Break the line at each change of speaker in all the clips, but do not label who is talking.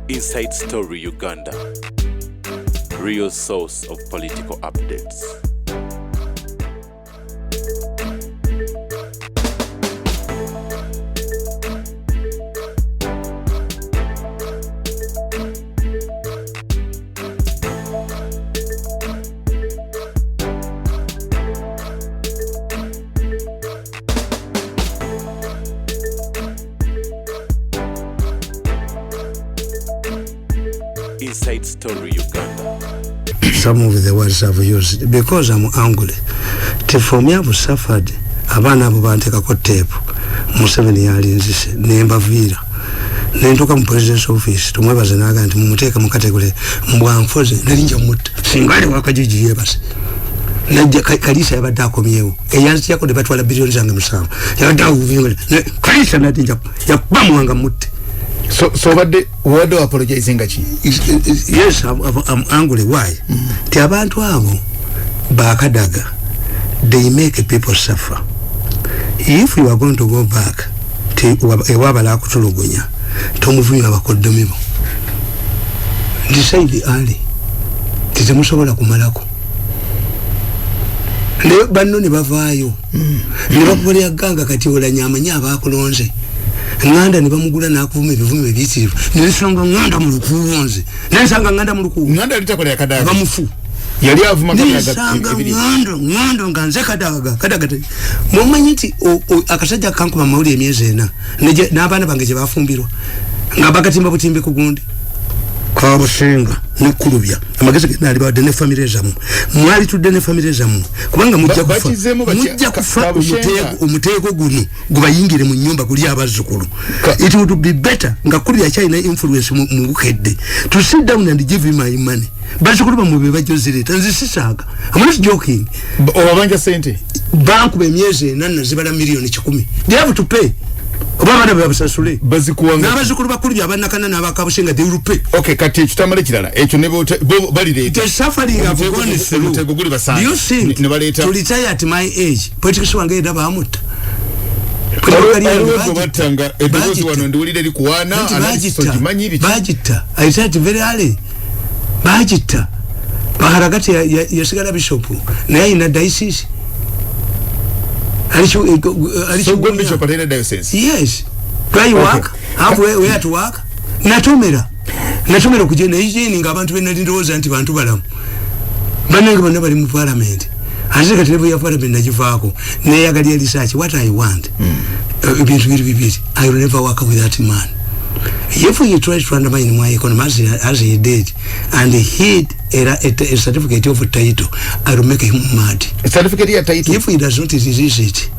Inside Story Uganda, real source of political updates. Inside Story Uganda.
Some of the words I've used because I'm angry. For me, I've suffered. Abana abo bantekako tape. Museveni yalinzise nemba vira. Nentoka mu president's office tumwebaza naga nti mumuteeka mu category mbwanfoze nalinja mutta. Singale wakajiji yebase. Najja kalisa yabadde akomyewo. Eyansi yako debatwala billions zange musanvu. Yabadde avuvingole. Kalisa natinja yabamuwanga mutte.
So what do apologizing gachi?
Yes, I'm angry. Why? The abantu abo bakadaga, they make people suffer. If you are going to go back to ewabala kutulugunya, tomuvunya abakodomibo. Decide early. Titemusobola kumalako. Ne banno ne bavaayo. Ne bakolera ganga kati ola nyama nyaba akulonze. Nganda ni bamugula nakuvuma ebivume bitirivu nilisanga nganda mu lukuunze nensanga nganda mu lukuunze
nganda litakolera kadaga
bamufu
yali avuma
kadaga nganda nganze kadaga mumanyiti akasajja kankuba mawuli emyezi ena n'abaana bange gye bafumbirwa nga bakatimba butimbe kugundi kwa bushinga nikulubya amagezi nali ba dene family zamu mwali tudde ne family zamu kubanga mujja kufa umutego guno gubayingire mu nyumba kuli abazukulu. It would be better nga kuli ya China influence mu bukedde to sit down and give him my money bazukulu bamwe bajozire tanzisisaga. I'm not joking.
Obanja sente
banku be myezi nana zibala milioni 10 they have to pay. Obaba babasasule
bazikuwanga
n'abazukulu bakulu byabanakana n'abakabushinga they will pay.
Okay, kati tutamale kirala ekyo ne bali leta
the suffering of going through. Do you think to retire at my age politics wange edaba amuta
batanga edozi wano ndiwulire likuwana anasojimanyi bichi
bajita I said very early bajita baharagati yasigala bishop naye ina diocese.
So good bishop at diocese.
Yes. Where you work? Where to work? Natumira kujena hijini nga abantu benaliroza anti bantu balamu. Banange bonna bali mu parliament. Azika televo ya parliament najivaako. Neyagalya research what I want. Ibintu bibiri. I will never work with that man. If you try to undermine my economy as he did and he had a certificate of title, I will make him mad.
A certificate of title?
If he does not resist it,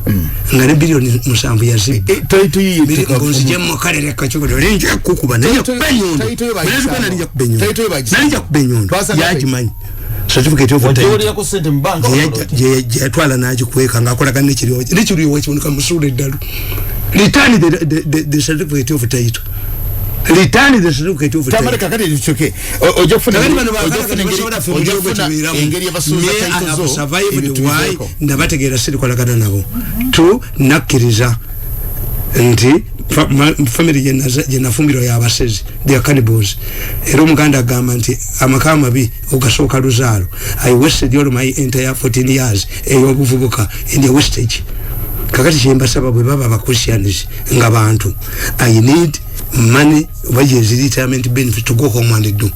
ngane billion musambu ya zibi.
Title yi
ngozi jemo kare reka chukudu. Ninja kukuba. Ninja kubenyondo. Ninja kubenyondo. Yaji manyi. Certificate of title. Jatwala na aji kuweka. Ngakula kani nichiri wachi unika musule dalu. Return the certificate of title. Return the certificate of title.
Tamale kakati lichoke. Ojofuna engeri yabasuza title zo.
Survived why ndabategera siri kwa lakana nabo. To nakiriza. Nti family jena fumbiro ya abasezi. They are cannibals. Ero muganda gamba nti amakama bi ugasoka luzalo. I wasted all my entire 14 years. Eyo buvubuka in the wastage. Kakati chimba sababu baba bakushianishi ngabantu. I need money wages retirement benefit to go home and do.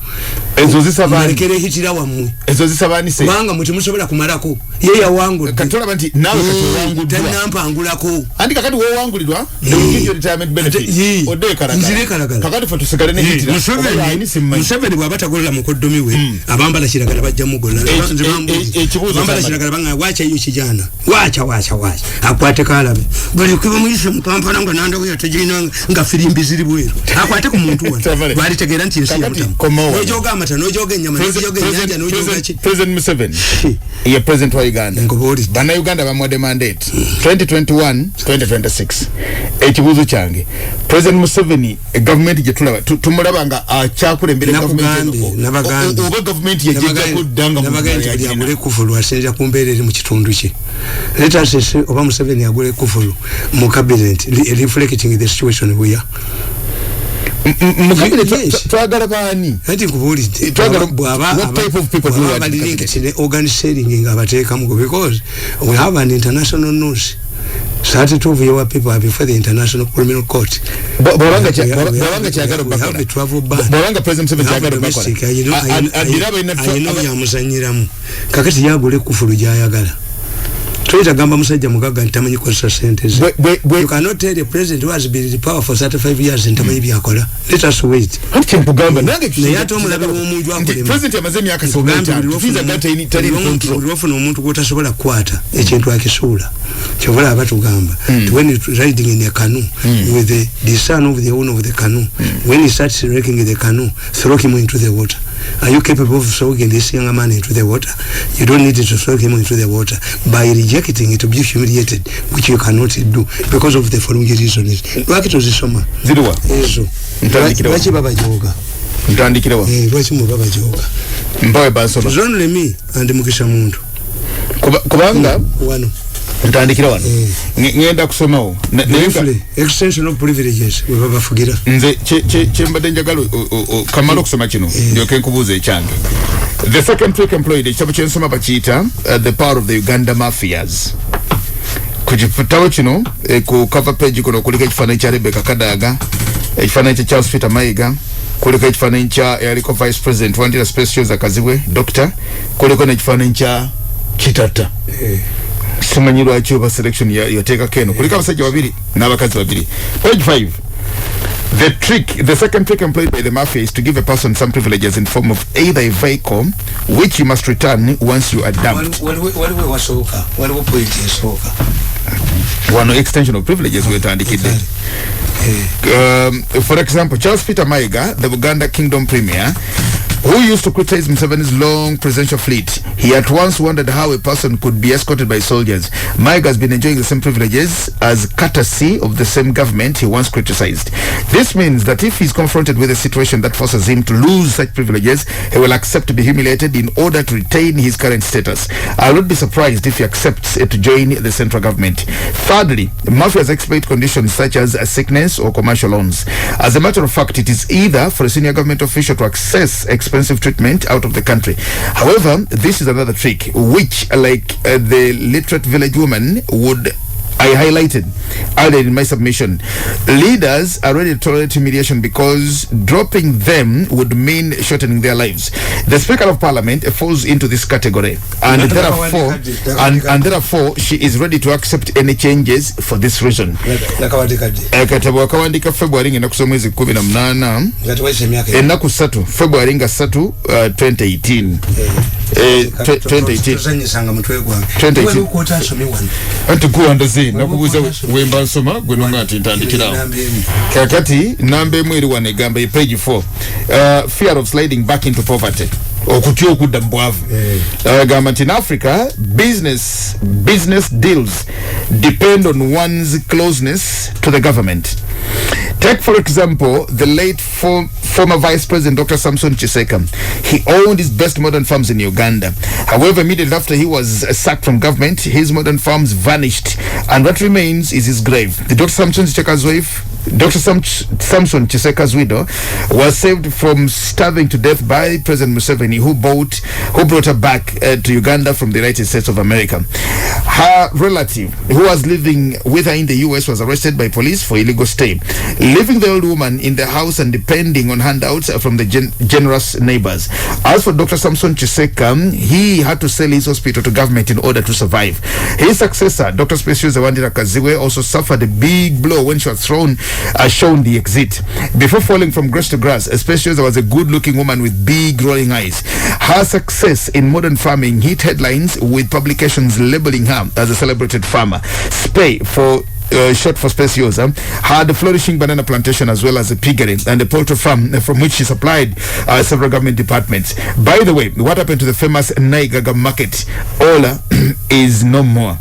Ezo zisabani
kere hitira wamwe.
Ezo zisabani se.
Wanga muchimusobola kumalako. Yeye wangu.
Katola banti nawe katola wangu.
Tanampa angulako.
Andi kakati wo wangu lidwa. Give retirement benefit. Ode karaka.
Nzire karaka.
Kakati fatu sikale ne hitira.
Museveni bwabata golla mukodomi we. Abamba la kiragala bajja mugolla. Abamba la kiragala banga wacha iyo kijana. Wacha. Akwate kalabe. Bali kuba muyise mukampana ngo nanda kuya tejina nga firimbi ziri bweru. Akwate ku muntu wa. Bali tegera nti yesi mutamu. Nojoga amata nojoga enyama nojoga enyanja nojoga ki.
President Museveni. Ye president wa Uganda. Bana Uganda bamwade mandate 2021-2026. Ekibuzo kyange. President Museveni government je tulaba tumulabanga achakulembere government
nabaganda.
Oba government ye jega kudanga mu
nabaganda yagule kufulu asenja kumberere mu kitundu kye. Let us say oba Museveni yagule kufulu mu cabinet reflecting the situation we are.
twagala bani
ati kubuli
what type of people do you want
to organizing abateekamu because we have an international news 32 of your people are before the International Criminal Court.
Boranga President
kakati yagule kufulu jayagala. Toyita gamba musajja mugaga ntamanyi kosa sentence. You cannot tell the president who has been in power for 35 years ntamanyi byakola. Let us wait.
Hati mpugamba nange
yato omulabe w'omuntu akolema.
President amazemi akasometa. Visa data ini tali control.
Ulofuna omuntu gotasobola kwata ekintu akisuula. Kyobola abatugamba. When you riding in a canoe with the son of the owner of the canoe, when he starts wrecking the canoe, throw him into the water. Are you capable of throwing this young man into the water? You don't need to throw him into the water. By rejecting it to be humiliated, which you cannot do because of the following reasons. Lwaki tozisoma.
Ziriwa.
Ezo. Lwaki baba joga.
Ntandikirawa.
Lwaki mu baba joga.
Mpawe basoma.
It's only me and Mukisha muntu.
Kubanga
wano.
Ntandikira wano. Ngenda kusomawo.
Extension of privileges we baba fugira.
Nze chembadde njagalo kamalo kusoma kino ndio kenkubuuza ekyange. The second trick employed ekitabo kyensoma bakiyita the power of the Uganda mafias. Kujiputawo kino ku cover page kuno kuliko ekifaananyi kya Rebecca Kadaga, ekifaananyi kya Charles Peter Mayiga, kuliko ekifaananyi kya yaliko vice president wandira specials akazibwe doctor, kuliko n'ekifaananyi kya Kitata. Simanyi lwaki oba selection yateeka keno kuliko abasajja babiri n'abakazi babiri. Page 5. The second trick employed by the mafia is to give a person some privileges in form of either a vehicle which you must return once you are dumped. One extension of privileges we tandikide. For example, Charles Peter Mayiga, the Uganda Kingdom Premier, who used to criticize Museveni's long presidential fleet, he at once wondered how a person could be escorted by soldiers. Mayiga has been enjoying the same privileges as courtesy of the same government he once criticized. This means that if he's confronted with a situation that forces him to lose such privileges, he will accept to be humiliated in order to retain his current status. I would not be surprised if he accepts to join the central government. Thirdly, mafias exploit conditions such as sickness or commercial loans. As a matter of fact, it is either for a senior government official to access expensive treatment out of the country. However, this is another trick which, like the literate village woman I highlighted earlier in my submission, leaders are ready to tolerate humiliation because dropping them would mean shortening their lives. The Speaker of Parliament falls into this category, and therefore she is ready to accept any changes for this reason. Katabo akawandika February ngenda kusoma mwezi 18 enaku 3 February nga 3 2018 2018 nakubuza wemba nsoma gwenonga ati ntandikirawo kakati nambe mweri wane gamba page 4 fear of sliding back into poverty okutyo okudda mbwavu gamba nti in Africa business deals depend on one's closeness to the government. Take for example the late former Vice President Dr. Samson Chiseka. He owned his best modern farms in Uganda. However, immediately after he was sacked from government, his modern farms vanished, and what remains is his grave. The Dr. Samson Chiseka's wife, Dr. Samson Chiseka's widow, was saved from starving to death by President Museveni, who brought her back to Uganda from the United States of America. Her relative, who was living with her in the US, was arrested by police for illegal stay, leaving the old woman in the house and depending on handouts from the generous neighbors. As for Dr. Samson Chiseka, he had to sell his hospital to government in order to survive. His successor, Dr. Specioza Wandira Kaziwe, also suffered a big blow when she was shown the exit. Before falling from grass to grass, Specioza was a good-looking woman with big rolling eyes. Her success in modern farming hit headlines with publications labeling her as a celebrated farmer. SPAY for short for Specioza had a flourishing banana plantation as well as a piggery and a poultry farm from which she supplied several government departments. By the way, what happened to the famous Naigaga market? Ola is no more.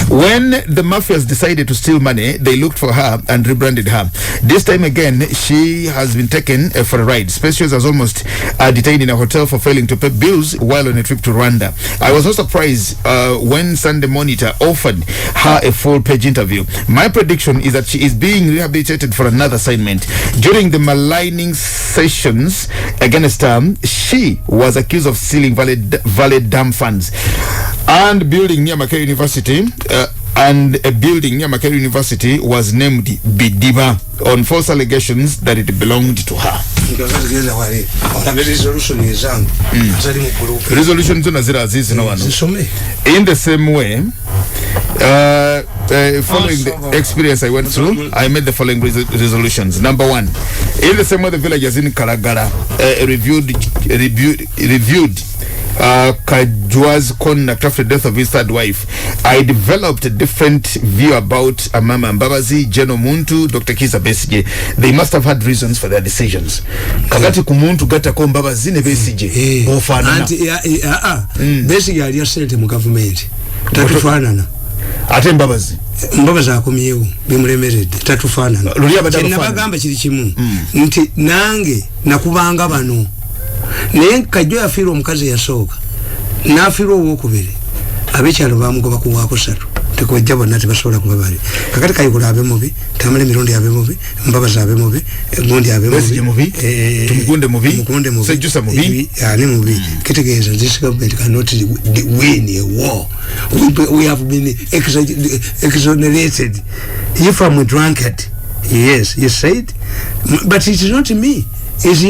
When the mafias decided to steal money, they looked for her and rebranded her. This time again, she has been taken for a ride. Specials has almost detained in a hotel for failing to pay bills while on a trip to Rwanda. I was not surprised when Sunday Monitor offered her a full-page interview. My prediction is that she is being rehabilitated for another assignment. During the maligning sessions against her, she was accused of stealing valid dam funds and building near Makerere University. And a building near Makerere University was named Bidiba on false allegations that it belonged to her. Resolution to Nazira Aziz no one. In the same way, following the experience I went through, I made the following resolutions. Number 1, in the same way the villagers in Kalagala reviewed Kajwa's conduct after the death of his third wife, I developed a different view about Mama Mbabazi, Jeno Muntu, Dr. Kizza Besigye. They must have had reasons for their decisions. Kakati kumuntu gata ko Mbabazi ne Besigye ofanana.
Besigye ali asente mu government. Tatufanana.
Ate Mbabazi
akomyewo bimulemeredde tatufanana. Nabagamba kiri kimu nti nange nakubanga bano. Naye Kajjo yafiirwa omukazi yasooka n'afiirwa owokubiri abekyalo bamugoba ku wakusatu tekojja bonna tebasobola kuba bali kakati Kayihura abe mubi Tamale Mirundi abe mubi Mbabazi abe mubi Gundi abe mubi
Tumukunde mubi Sejjusa mubi
ani mubi kitegeeza this government cannot win a war. We have been exonerated. If I'm a drunkard, yes, you said, but it is not me. His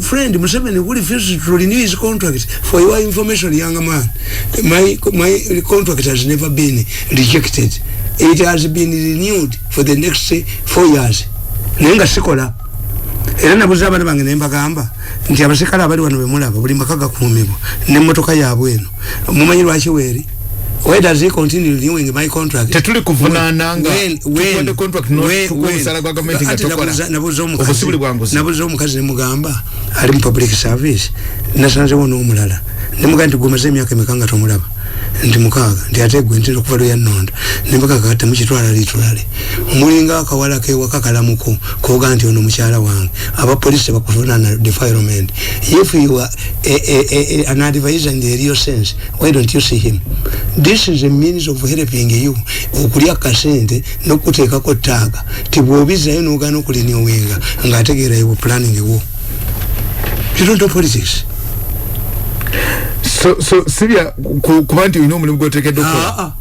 friend Museveni who refuses to renew his contract. For your information, young man, my contract has never been rejected. It has been renewed for the next 4 years. Nenga sikola. Era nabuza abana bange nemba gamba nti abasekala abali wano bemulaba buli makaga kumumibwa ne motoka yaabwe eno mumanyi lwaki weri. Why does he continue renewing my contract?
Tetuli kuvunana nga when contract no kumusala kwa government ngatokola nabuzo omukazi nemugamba ali mu public service nasanze wono omulala nemugamba nti gomeze emyaka emekanga tomulaba ndi mukaaga ndi ategwe ntiro kuva lya nonda nembaga kata mukitwala litulale mulinga akawala ke wakakalamuko koga nti ono mukyala wange aba police bakuvuna na defilement. If you are an advisor in the real sense, why don't you see him? This is a means of helping you okulya kasente nokuteeka ko taaga tibwobiza eno ogana okulinyowenga nga ategeera you planning wo. You don't do politics. So Syria kubanti you know mulimu goteke doko.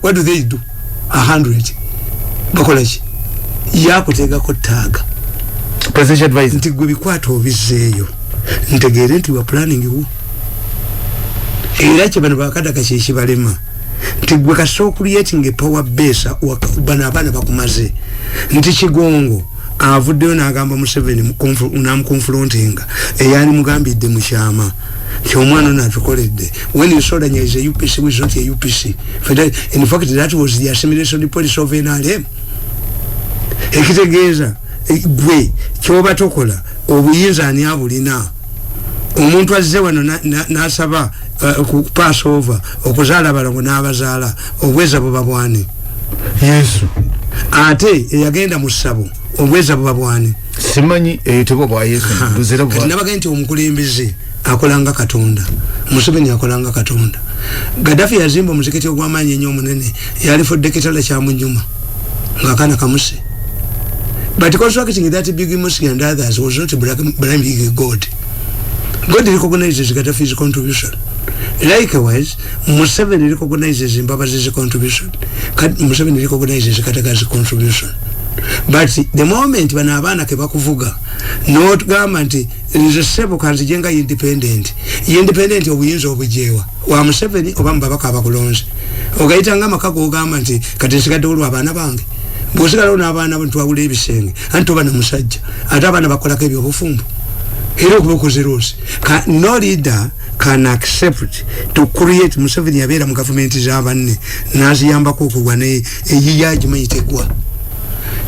What do they do? 100 bakolachi yakuteka ko taaga
presidential advisor
nti gwe bikwato obizeeyo ntegeere nti wa planning wo era kye bano bakada kakishi balema nti gwe kaso creating a power base bana abana bakumaze nti Kigongo avuddeyo n'agamba Museveni unamukonfrontinga eyali mugambidde mu kyama kyomwana natukoledde when you saw that there is a UPC was not a UPC. In fact that was the assimilation policy of NRM. Ekitegeeza gwe kyoba tokola obuyinza ani abulina omuntu azze wano n'asaba ku pass over okuzaala balongo n'abazaala obweza buba bwani
Yesu
ate yagenda mu ssabo obweza buba bwani
simanyi tebo bwa Yesu buzira bwa
nabagenda nti omukulembeze akolanga Katonda Museveni akolanga Katonda Gaddafi yazimba omuzikiti ogw'amaanyi ennyo omunene yali fudde kitala kya munyuma ng'akaana kamuse. But constructing that big mosque and others was not blaming God. God recognizes Gaddafi's contribution. Likewise, Museveni recognizes Mbabazi's contribution. Museveni recognizes Kataga's contribution. But the moment when abana kebakuvuga not government is a sebo kanzijenga independent obuyinza obujewa wa Museveni oba Mbabaka abakulonze ogayitanga makago ogamba nti kati nsigadde olwa abana bange bosigala n'abaana bantu abule ebisenge anto bana musajja ate abaana bakolako ebyobufumbo era okubakozerosi no leader can accept to create Museveni yabeera mu government z'abanne n'aziyambako okugwa eyiyagimanyi tegwa.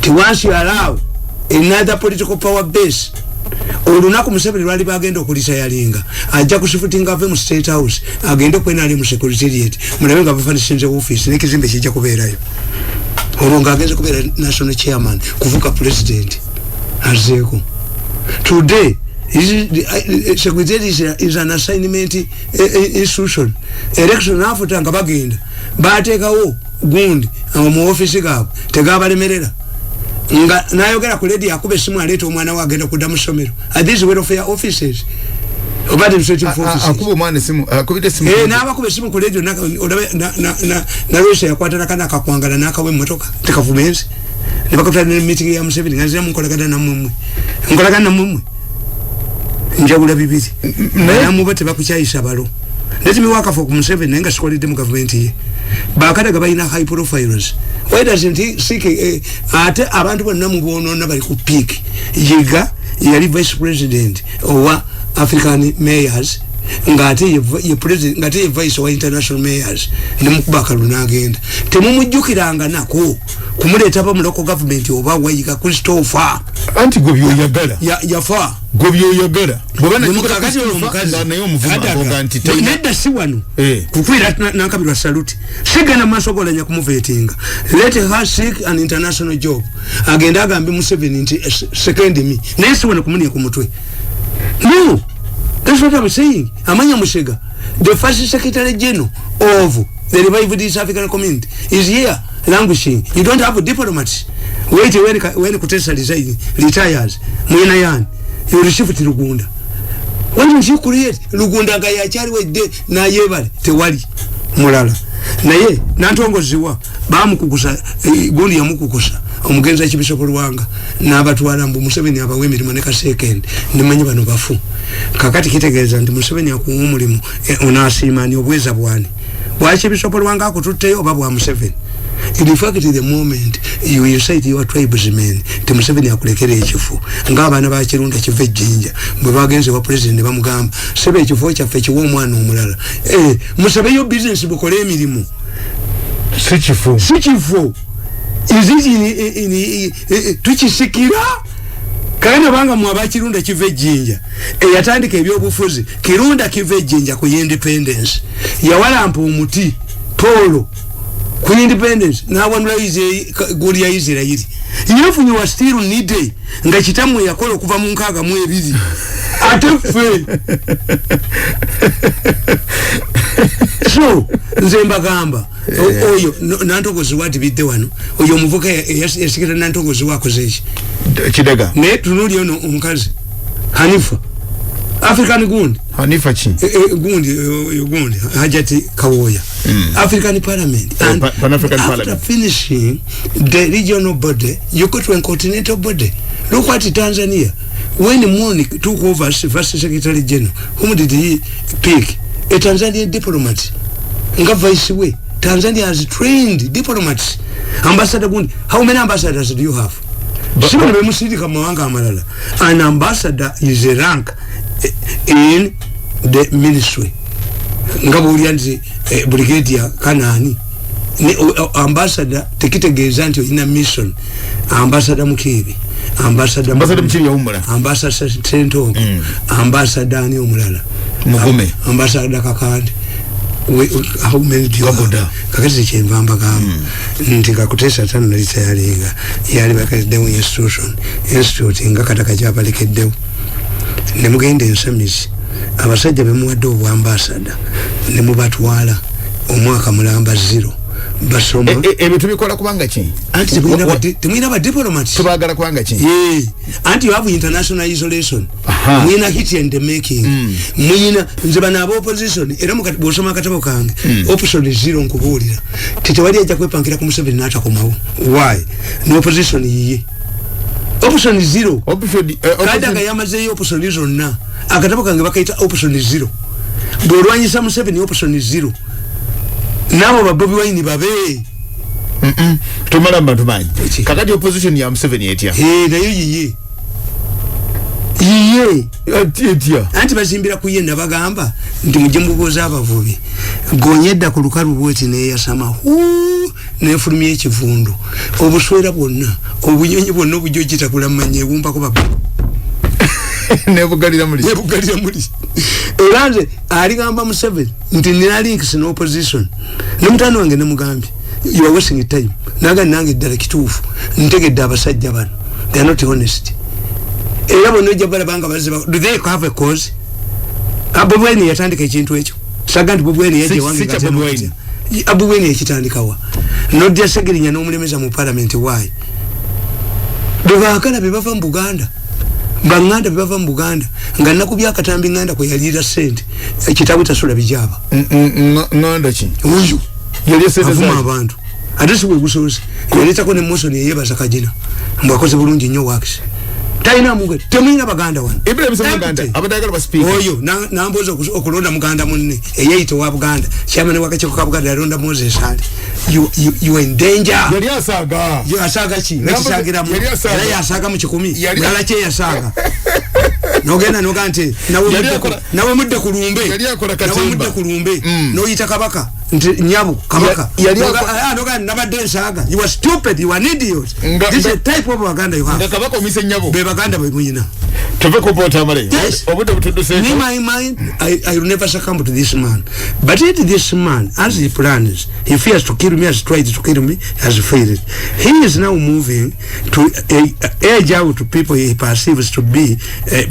Once you allow another political power base olunaku Museveni lwali bagenda okulisa yalinga ajja kusifutinga ave mu State House agende kwena ali mu secretariat mulabe nga bafanishinze office n'ekizimbe kijja kubeerayo olwo ng'agenze kubeera national chairman kuvuka president azeeko today secretariat is an assignment institution election after nga bagenda bateekawo gundi mu office gaabwe tegabalemerera nga nayogera ku lady akube simu aleeta omwana we agenda kudda somero these welfare offices oba administrative offices
akube omwana simu akubide simu
n'abakube simu ku lady na Russia yakwatana kana akakwangala n'akawe mmotoka tekavumenzi ne bakutana ne meeting ya Museveni nga ziramu nkolagana na mmwe njawula bibiri naye mubate bakukyayisa balo let me work for Museveni nenga sikolidde mu government ye bakadaga balina high profiles why doesn't he seek ate abantu bonna mu bonoona bali ku peak yiga yali vice president owa African mayors ngate ye president ngate ye vice wa international mayors ne mukubaka lunagenda temumujjukiranga nako kumuleeta ba mu local government oba wayiga Christopher
anti gobyo yagala
yafa
gobyo yagala bobana
mukakati omukazi
nayo omuvuma akoganti
nedda si wano kukwira nankabirwa salute sigana masogolanya kumuvetinga let her seek an international job agenda agambe Museveni nti second me naye si wano kumunia ku mutwe no that's what I'm saying amanya Musega the first secretary general of the revived East African community is here languishing. You don't have diplomats. Wait when Kutesa retires mwina yani you receive to Uganda. Why don't you create Uganda gaya chari wedde na yebale tewali mulala naye nantongoziwa bamukukusa gundi yamukukusa omugenza Kibishopo Lwanga n'abatwala mbu Museveni abawemirimu ne second nimanyi bano bafu kakati kitegeeza ndi Museveni akuwa omulimu onasiimani obweza bwani bwa Kibishopo Lwanga akututteyo oba bwa Museveni. In fact, the moment you incite your tribesmen to Museveni akulekera ekifu ng'abaana ba Kirunda kive Jinja bwe bagenze wa president bamugamba sebe ekifo kyaffe kiwa omwana omulala musabe yo business bukole emirimu
si kifo
tukisikira kana banga mu abakirunda kive Jinja yatandika ebyobufuzi Kirunda kive Jinja ku independence yawalampa omuti polo ku independence na wanula ize goli ya Israel yefunye wa still needed nga kitamu yakola okuva mu nkaga mu ebiri atefe so nzemba gamba oyo nantogozi wati bidde wano oyo muvuka yasikira nantogozi wako zechi
kidaga
ne tunuli ono omukazi Hanifa African gundi
Hanifa chi
gundi Hajati Kawoya African Parliament and
Pan-African
after
Parliament
finishing the regional body you go to a continental body. Look at Tanzania when Moni took over as first secretary general whom did he pick? A Tanzanian diplomat nga vice way. Tanzania has trained diplomats. Ambassador Gundi, how many ambassadors do you have? An ambassador is a rank in the ministry. Ngabulianzi brigadier kanani ni ambassador tekitegeza nti ina mission ambassador Mukibi ambassador
mchiri ya umula
ambassador Sento ambassador ni umulala
Mugume
ambassador Kakandi how many do you have kakati chembamba kama ntika kutesa tano na lita yalinga yali bakaddewo institute nga kataka kyapalekeddewo ne mugende ensamizi abasajja bemuwadde obwambasada ne mubatwala omwaka mulamba 0 basoma
ebe tubikola kubanga ki
anti temwina ba diplomats
tubagala kubanga ki
anti you have international isolation mwina hit and the making mwina nzeba na opposition era mukati bosoma katabo kange opposition 0 nkubulira titewali ajja kwepankira ku Museveni nata komawo why no opposition yiye option 0 kada yamaze option 0 na akatabo kange bakaita option 0 bolwanyisa Museveni option 0 nabo babobi wayini babe
tumalamba tumanyi kakati opposition ya Museveni etya
nayo yiye
etya
anti bazimbira kuye nabagamba ndi mujembugoza abavubi gonyedda ku lukalu bweti ne yasama nefulumye ekivundo obuswera bwonna obunyonyi bwonna obujojita kulamanye bumpa ko baba
nebugalira muli
eranze aligamba Museveni nti nina links in opposition nemutano wange nemugambi you are wasting time naga nange ddala kituufu ntegedde abasajja bano they are not honest era bono jabala banga baziba do they have a cause abubweni yatandika ekintu ekyo sagandi bubweni yaje wange gatano abubweni ekitandikawa no dia segirinya n'omulemeza mu parliament why bevakala bebava mu Buganda banganda bebava mu Buganda nga nakubya akatambi nganda ko yalira sente ekitabu tasula bijaba
nganda ki
uyu
yali sente
za abantu adisi we gusozi yaleta ko ne motion yeyeba sakajina mbakoze bulungi nnyo works taina muge temina baganda wan
Ibrahim Muganda abadagala ba speaker
oyo namboza okulonda muganda munne eyito wa Buganda chairman wakacheko ka Buganda alonda Moses Ali you are in danger
yali asaga
you asaga chi nakisagira mu yali asaga mu 10 yala che yasaga nogena nogante nawe mudde kulumbe
yali akola
katemba nawe mudde kulumbe no yita kabaka nyabu kabaka noga nabadde nsaga you are stupid you are an idiot this is a type of Buganda you have
kabaka omise nyabu
be Baganda be munyina
tove ko Tamale obude butuduse
in my mind I will never succumb to this man but this man as he plans he fears to kill me, has tried to kill me, has failed. He is now moving to age out to people he perceives to be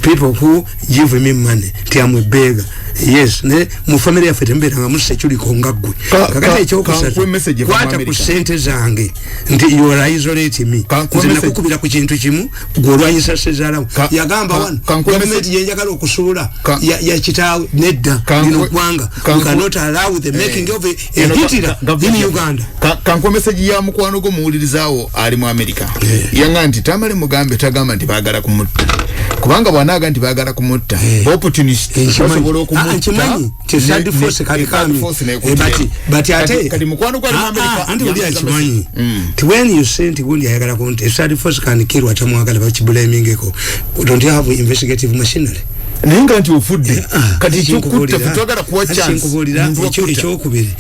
people who give him money. I'm a beggar. Yes, ne mu family ya fetembera nga musechuli kongagwe kakata ekyokusatu kwata ku sente zange nti you are isolating me nzina kukubira ku kintu kimu gwolwanyisa sezalamu yagamba wan government yenjagala okusula ya kitawe nedda lino kwanga you cannot allow the making of a Hitler in Uganda
kanko message ya mukwano go muwulirizawo ali mu America yanga nti Tamale Mugambe tagama nti bagala kumutta kubanga bwanaga nti bagala kumutta opportunist basobola okumutta
tisadi force kali kami but ate
kali mukwano kwa America
andi uli achimanyi when you sent gundi ayagala konti tisadi force kan kiru atamwagala bachiblamingeko don't you have investigative machinery
nenga nti ufudde kati chukutta futagala kuwa chance
ekyokubiri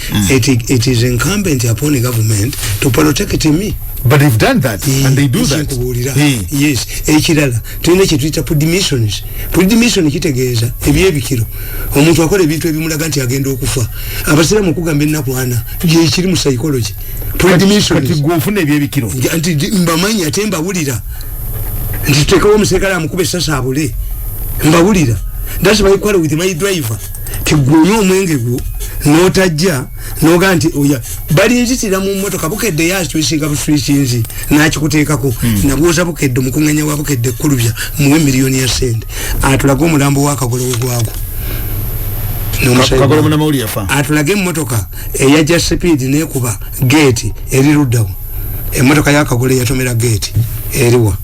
it is incumbent upon government to protect me.
But they've done that and they do that.
Yes, ekirala tulina kyetuyita puddimissions. Puddimission kitegeeza ebyebikiro omuntu akola ebintu ebimulaga nti agenda okufa abasiramu kugamba ennaku ana ekiri mu psychology. Puddimission
kati gwofuna ebyebikiro
nti mbamanyi ate mbawulira nti tekawo omuserikale amukube essasa abule mbawulira. That's why I call with my driver kigwonyo omwenge gwo notajja noga nti oya bali njitira mu motoka bukedde yacho isinga buswichinzi nakikuteekako nabuza bukedde mukunganya wa bukedde kulubya mu miliyoni ya sente atulaga omulambo wakagolo gwagwo
kagolo muna mauli yafa
atulage motoka eyaja speed nekuba gate erirudawo emotoka yakagolo yatomera gate eriwa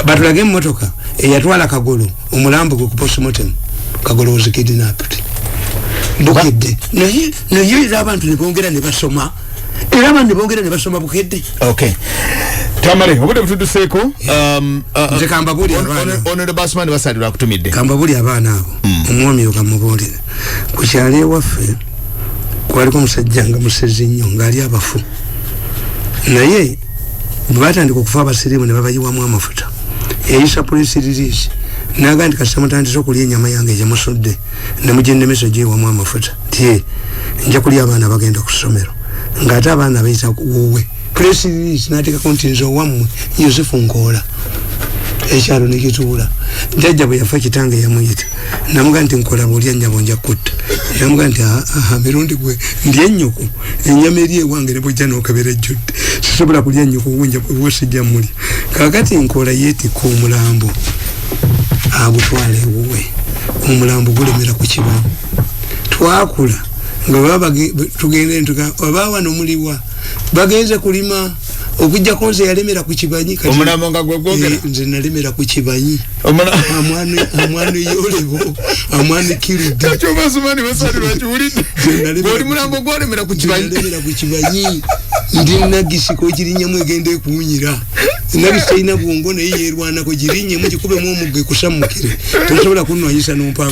batulage motoka eyatwala kagolo omulambo gwo ku postmortem kagolo was kidnapped bukedde naye abantu ne bongera ne basoma era abantu ne bongera ne basoma bukedde.
Okay Tamale obude butuduseko
nze kambabuli abana
ono the basman basalira kutumidde
kambabuli abana abo omwami yokamubulira ku kyale waffe kwaliko musajja nga musezi nnyo ngali abafu naye batandika okufa abasirimu ne babayiwamu amafuta eyisa police release naga ndikasa mutandizo kulya enyama yange ejamusodde nemujendemeso je wamu amafuta tie nja kulya abana bagenda ku ssomero ngate abana bayita kuwe police release natika kontinzo wamu Yosefu Nkola ekyalo nikituula njajja bwe yafa kitange yamuyita namuga nti Nkola bulya nyabo nja kutta namuga nti Mirundi gwe ndi ennyoko enyama eri ewange ne bujja n'okabera ejjudde sisobola kulya ennyoko wunja bwosijja muli kakati Nkola yeetika omulambo agutwale wuwe omulambo gulemera ku kibamu twakula nga baba tugende ntuka obawa nomuliwa bagenze kulima okujja konze yalemera ku kibanyi
kati omulambo nga gwegogera
nze nalemera ku kibanyi amwanu yolebo amwanu kirida
kyo basumani basali bakiwulidde boli mulambo gwolemera ku kibanyi
nalemera ku kibanyi ndi nagisi ko kirinyamwe gende kunyira nagisi ina bwongo naye yerwana ko jirinye mu kikube mu omugwe kusamukire tosobola kunwanyisa n'ompango